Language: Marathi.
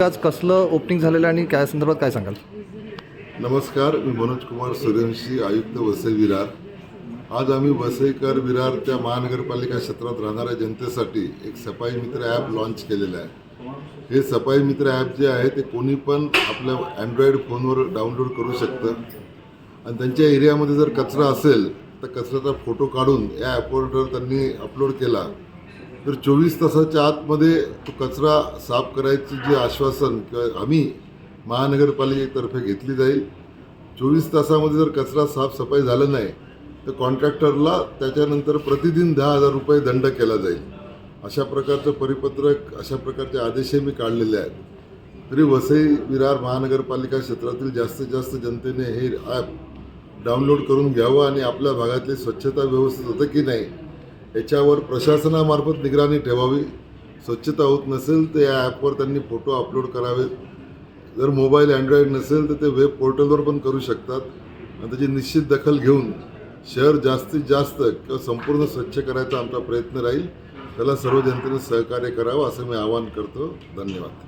आज कसलं ओपनिंग झालेलं आणि काय संदर्भात काय सांगाल? नमस्कार, मी मनोज कुमार सूर्यवंशी, आयुक्त वसई विरार. आज आम्ही वसईकर विरार त्या महानगरपालिका क्षेत्रात राहणाऱ्या जनतेसाठी एक सफाई मित्र ॲप लॉन्च केलेलं आहे. हे सफाई मित्र ॲप जे आहे ते कोणी पण आपल्या अँड्रॉईड फोनवर डाउनलोड करू शकतं आणि त्यांच्या एरियामध्ये जर कचरा असेल तर कचऱ्याचा फोटो काढून या ॲपवर जर त्यांनी अपलोड केला तर 24 तासाच्या आतमध्ये तो कचरा साफ करायची जे आश्वासन किंवा हमी महानगरपालिकेतर्फे घेतली जाईल. 24 तासामध्ये जर कचरा साफसफाई झालं नाही तर कॉन्ट्रॅक्टरला त्याच्यानंतर प्रतिदिन 10,000 रुपये दंड केला जाईल. अशा प्रकारचं परिपत्रक, अशा प्रकारचे आदेशही मी काढलेले आहेत. तरी वसई विरार महानगरपालिका क्षेत्रातील जास्तीत जास्त जनतेने हे ॲप डाउनलोड करून घ्यावं आणि आपल्या भागातली स्वच्छता व्यवस्थित होतं की नाही याच्यावर प्रशासनामार्फत निगराणी ठेवावी. स्वच्छता होत नसेल तर या ॲपवर त्यांनी फोटो अपलोड करावेत. जर मोबाईल अँड्रॉईड नसेल तर ते वेब पोर्टलवर पण करू शकतात आणि त्याची निश्चित दखल घेऊन शहर जास्तीत जास्त किंवा संपूर्ण स्वच्छ करायचा आमचा प्रयत्न राहील. त्याला सर्व जनतेने सहकार्य करावं असं मी आवाहन करतो. धन्यवाद.